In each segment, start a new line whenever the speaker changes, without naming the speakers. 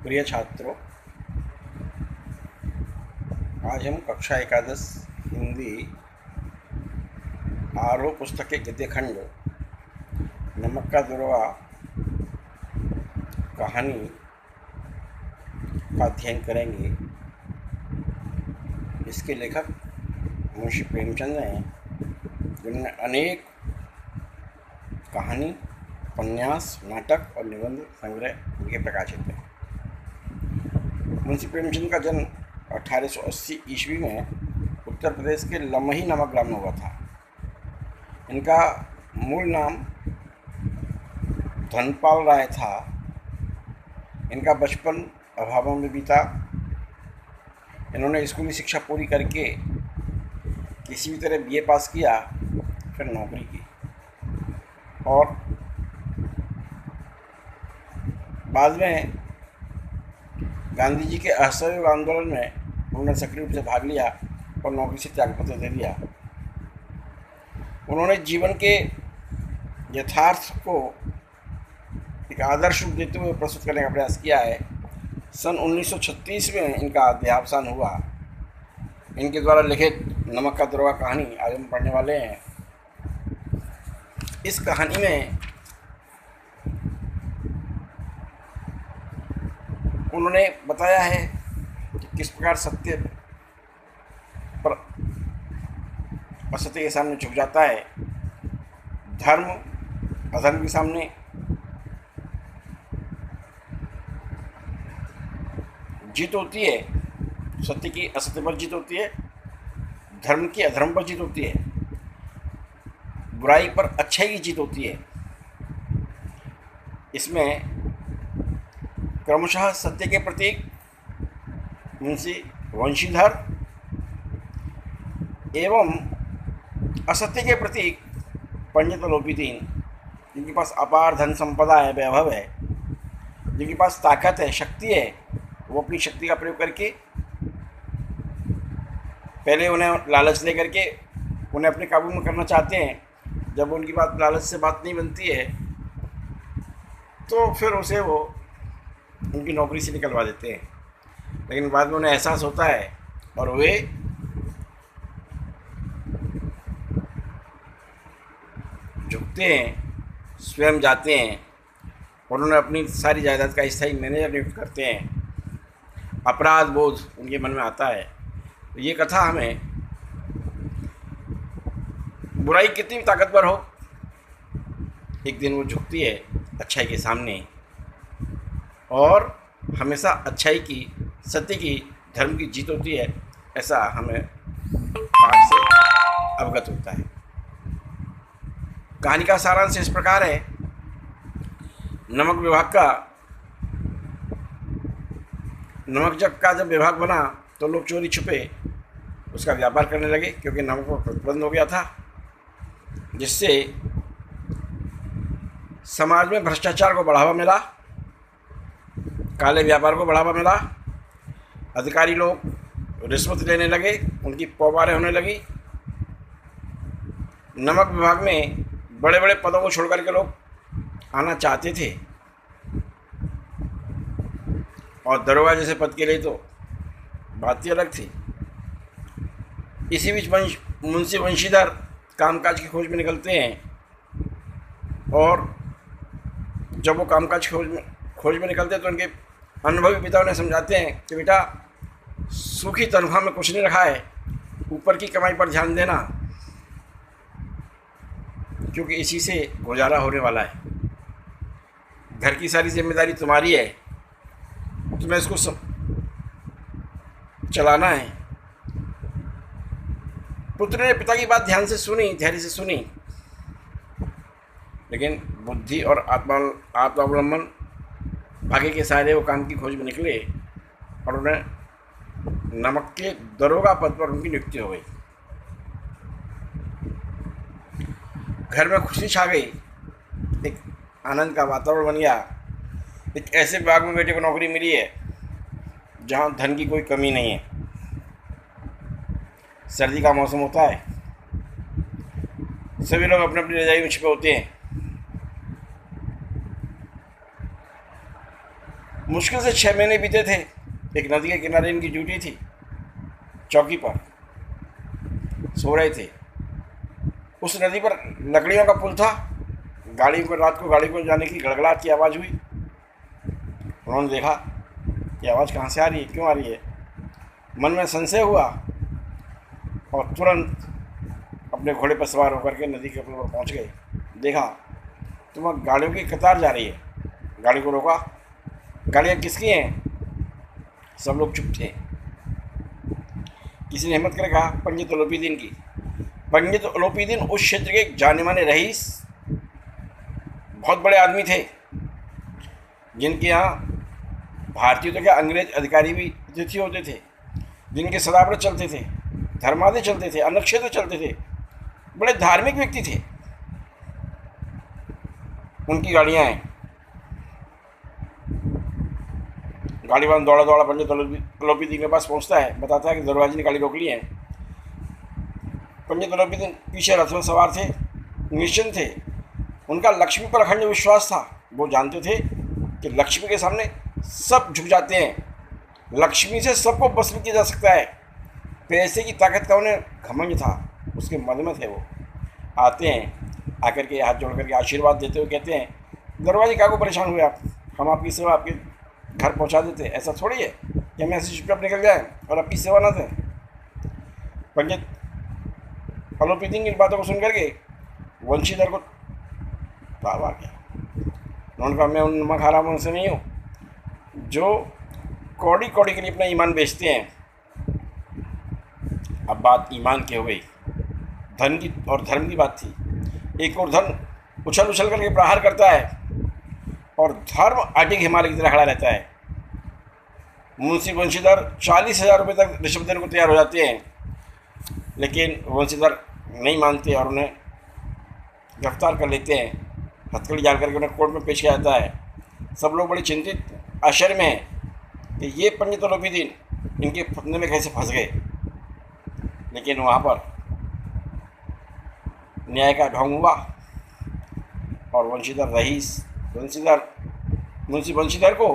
प्रिय छात्रों, आज हम कक्षा एकादश हिंदी आरोह पुस्तक के गद्य खंड नमक का दुर्वा कहानी का अध्ययन करेंगे। इसके लेखक मुंशी प्रेमचंद हैं, जिन्होंने अनेक कहानी, उपन्यास, नाटक और निबंध संग्रह उनके प्रकाशित हैं। मुंशी प्रेमचंद का जन्म 1880 ईस्वी में उत्तर प्रदेश के लमही नामक ग्राम में हुआ था। इनका मूल नाम धनपाल राय था। इनका बचपन अभावों में बीता। इन्होंने स्कूली शिक्षा पूरी करके किसी भी तरह बीए पास किया, फिर नौकरी की और बाद में गांधी जी के असहयोग आंदोलन में उन्होंने सक्रिय रूप से भाग लिया और नौकरी से त्यागपत्र दे दिया। उन्होंने जीवन के यथार्थ को एक आदर्श रूप देते हुए प्रस्तुत करने का प्रयास किया है। सन 1936 में इनका देहावसान हुआ। इनके द्वारा लिखित नमक का दुर्वा कहानी आज हम पढ़ने वाले हैं। इस कहानी में उन्होंने बताया है कि किस प्रकार सत्य पर असत्य के सामने झुक जाता है, धर्म अधर्म के सामने जीत होती है, सत्य की असत्य पर जीत होती है, धर्म की अधर्म पर जीत होती है, बुराई पर अच्छाई की जीत होती है। इसमें क्रमशः सत्य के प्रतीक मुंशी वंशीधर एवं असत्य के प्रतीक पंडित लोपीदीन, जिनके पास अपार धन संपदा है, वैभव है, जिनके पास ताकत है, शक्ति है, वो अपनी शक्ति का प्रयोग करके पहले उन्हें लालच दे करके उन्हें अपने काबू में करना चाहते हैं। जब उनकी बात लालच से बात नहीं बनती है तो फिर उसे वो उनकी नौकरी से निकलवा देते हैं। लेकिन बाद में उन्हें एहसास होता है और वे झुकते हैं, स्वयं जाते हैं और उन्हें अपनी सारी जायदाद का स्थायी मैनेजर नियुक्त करते हैं। अपराध बोध उनके मन में आता है। तो ये कथा हमें बुराई कितनी भी ताकतवर हो, एक दिन वो झुकती है अच्छाई के सामने और हमेशा अच्छाई की, सत्य की, धर्म की जीत होती है, ऐसा हमें पाठ से अवगत होता है। कहानी का सारांश इस प्रकार है। नमक जग का जब विभाग बना तो लोग चोरी छुपे उसका व्यापार करने लगे, क्योंकि नमक पर प्रतिबंध हो गया था, जिससे समाज में भ्रष्टाचार को बढ़ावा मिला, काले व्यापार को बढ़ावा मिला। अधिकारी लोग रिश्वत लेने लगे, उनकी पौबारें होने लगी। नमक विभाग में बड़े बड़े पदों को छोड़ करके लोग आना चाहते थे और दरोगा जैसे पद के लिए तो बात ही अलग थी। इसी बीच मुंशी वंशीधर कामकाज की खोज में निकलते हैं और जब वो कामकाज की खोज में निकलते हैं तो उनके अनुभवी पिता उन्हें समझाते हैं कि बेटा, सूखी तनख्वाह में कुछ नहीं रखा है, ऊपर की कमाई पर ध्यान देना, क्योंकि इसी से गुजारा होने वाला है। घर की सारी जिम्मेदारी तुम्हारी है, तुम्हें इसको चलाना है। पुत्र ने पिता की बात ध्यान से सुनी, धैर्य से सुनी, लेकिन बुद्धि और आत्मावलंबन भाग्य के सहारे वो काम की खोज में निकले और उन्हें नमक के दरोगा पद पर उनकी नियुक्ति हो गई। घर में खुशी छा गई, एक आनंद का वातावरण बन गया। एक ऐसे विभाग में बेटे को नौकरी मिली है जहाँ धन की कोई कमी नहीं है। सर्दी का मौसम होता है, सभी लोग अपने अपनी रजाई में छिपे होते हैं। मुश्किल से 6 महीने बीते थे। एक नदी के किनारे इनकी ड्यूटी थी, चौकी पर सो रहे थे। उस नदी पर लकड़ियों का पुल था। गाड़ी को रात को गाड़ी को जाने की गड़गड़ाहट की आवाज़ हुई। उन्होंने देखा ये आवाज़ कहाँ से आ रही है, क्यों आ रही है। मन में संशय हुआ और तुरंत अपने घोड़े पर सवार होकर के नदी के पुल पर पहुँच गए। देखा तो वहाँ गाड़ियों की कतार जा रही है। गाड़ी को रोका। गाड़ियाँ किसकी हैं? सब लोग चुप थे। किसी ने हिम्मत करके कहा पंडित उलूपीदीन की। पंडित उलूपीदीन उस क्षेत्र के एक जाने माने रईस, बहुत बड़े आदमी थे, जिनके यहाँ भारतीय तो क्या अंग्रेज अधिकारी भी अतिथि होते थे, जिनके सदाव्रत चलते थे, धर्मादय चलते थे, अन्नक्षेत्र चलते थे, बड़े धार्मिक व्यक्ति थे। उनकी गाड़ियाँ हैं। गाड़ी वाला दौड़ा दौड़ा पंडित उलूपीदीन के पास पहुंचता है, बताता है कि दरवाजे ने गाड़ी रोक ली है। पंडित उलूपीदीन पीछे रथ में सवार थे, निश्चिंत थे। उनका लक्ष्मी पर अखंड विश्वास था। वो जानते थे कि लक्ष्मी के सामने सब झुक जाते हैं, लक्ष्मी से सबको बस में किया जा सकता है। पैसे की ताकत का उन्हें घमंड था, उसके मद में थे। वो आते हैं, आकर के हाथ जोड़ करके आशीर्वाद देते हुए कहते हैं दरवाजे क्या को परेशान हुए आप, हम आपकी सेवा आपके घर पहुंचा देते। ऐसा थोड़ी है कि हम ऐसे चुपचाप निकल जाएं और आपकी सेवा ना दें। पंडित उलूपीदीन की बातों को सुन करके वंशीधर को ताव आ गया। उन्होंने कहा मैं उन नमक हरामों से नहीं हूँ जो कौड़ी कौड़ी के लिए अपना ईमान बेचते हैं। अब बात ईमान की हो गई, धन की और धर्म की बात थी। एक और धन उछल उछल करके प्रहार करता है और धर्म अडिग हिमालय की तरह खड़ा रहता है। मुंशी वंशीधर 40,000 रुपये तक रिश्वत देने को तैयार हो जाते हैं, लेकिन वंशीधर नहीं मानते और उन्हें गिरफ्तार कर लेते हैं। हथकड़ी डाल करके उन्हें कोर्ट में पेश किया जाता है। सब लोग बड़ी चिंतित आश्चर्य में हैं कि ये पंडित उलूपीदीन इनके फंदे में कैसे फंस गए। लेकिन वहाँ पर न्याय का ढोंग हुआ और मुंशी वंशीधर को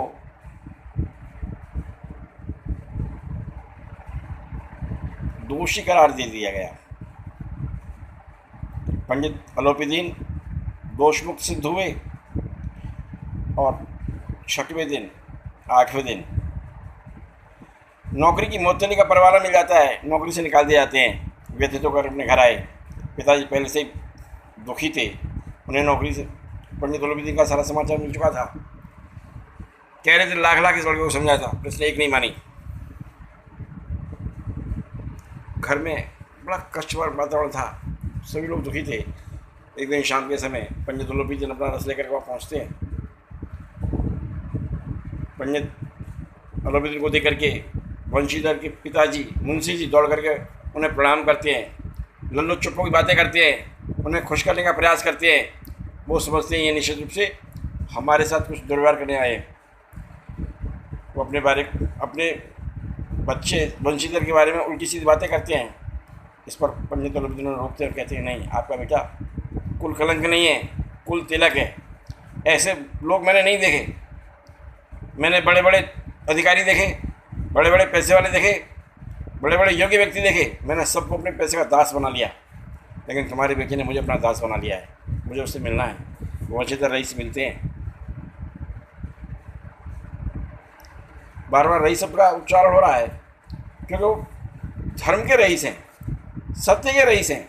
दोषी करार दे दिया गया। पंडित उलूपीदीन दोषमुक्त सिद्ध हुए और 6वें दिन 8वें दिन नौकरी की मुअत्तली का परवाना मिल जाता है। नौकरी से निकाल दिए जाते हैं। व्यथित होकर अपने घर आए। पिताजी पहले से ही दुखी थे। उन्हें नौकरी से पंडित उलूपीदीन का सारा समाचार मिल चुका था। कह रहे थे लाख लाख इस लड़के को समझाया था, इसने एक नहीं मानी। घर में बड़ा कष्टभर वातावरण था, सभी लोग दुखी थे। एक दिन शाम के समय पंडित उलूपीदीन अपना रस लेकर वहाँ पहुँचते हैं। पंडित उलूपीदीन को देख करके वंशीधर के पिताजी मुंशी जी दौड़ करके उन्हें प्रणाम करते हैं, लल्लू चुप्पो की बातें करते हैं, उन्हें खुश करने का प्रयास करते हैं। वो समझते हैं ये निश्चित रूप से हमारे साथ कुछ दुर्व्यवहार करने आए हैं। वो अपने बच्चे वंशीधर के बारे में उल्टी सीधी बातें करते हैं। इस पर पंडित उलूपीदीन रोकते हैं और कहते हैं नहीं, आपका बेटा कुल कलंक नहीं है, कुल तिलक है। ऐसे लोग मैंने नहीं देखे। मैंने बड़े बड़े अधिकारी देखे, बड़े बड़े पैसे वाले देखे, बड़े बड़े योग्य व्यक्ति देखे। मैंने सबको अपने पैसे का दास बना लिया, लेकिन तुम्हारे बेटे ने मुझे अपना दास बना लिया है। मुझे उससे मिलना है। वंशीधर रईस मिलते हैं। बार बार रईस शब्द का उच्चारण हो रहा है क्योंकि वो धर्म के रईस हैं, सत्य के रईस हैं,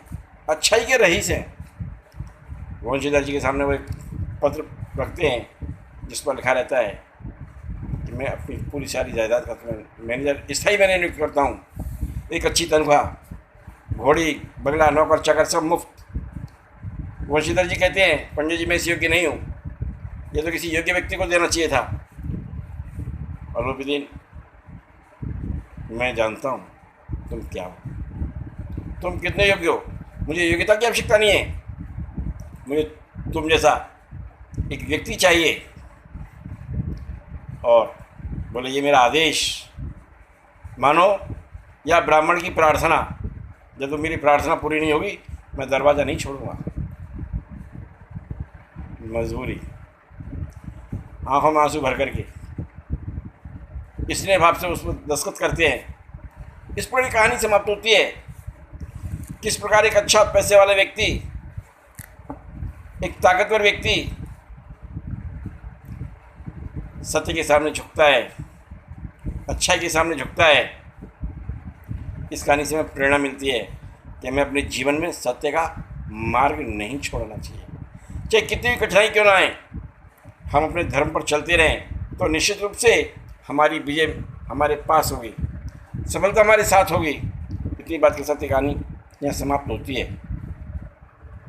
अच्छाई के रईस हैं। वंशीधर जी के सामने वो एक पत्र रखते हैं जिस पर लिखा रहता है कि मैं अपनी पूरी सारी जायदाद का मैनेजर स्थायी मैंने नियुक्त करता हूँ। एक अच्छी तनख्वाह, घोड़ी, बंगला, नौकर चाकर सब मुफ्त। वंशीधर जी कहते हैं पंडित जी मैं इस योग्य नहीं हूँ, ये तो किसी योग्य व्यक्ति को देना चाहिए था। उलूपीदीन मैं जानता हूँ तुम क्या हो, तुम कितने योग्य हो, मुझे योग्यता की आवश्यकता नहीं है। मुझे तुम जैसा एक व्यक्ति चाहिए। और बोले ये मेरा आदेश मानो या ब्राह्मण की प्रार्थना। जब तो मेरी प्रार्थना पूरी नहीं होगी मैं दरवाज़ा नहीं छोड़ूंगा। मजबूरी, आंखों में आंसू भर करके स्नेह भाव से उस पर दस्तखत करते हैं। इस पर कहानी समाप्त होती है। किस प्रकार एक अच्छा पैसे वाला व्यक्ति, एक ताकतवर व्यक्ति सत्य के सामने झुकता है, अच्छाई के सामने झुकता है। इस कहानी से हमें प्रेरणा मिलती है कि हमें अपने जीवन में सत्य का मार्ग नहीं छोड़ना चाहिए। चाहे कितनी भी कठिनाई क्यों ना आए, हम अपने धर्म पर चलते रहें तो निश्चित रूप से हमारी विजय हमारे पास होगी, सफलता हमारे साथ होगी। इतनी बात के साथ कहानी यहाँ समाप्त होती है।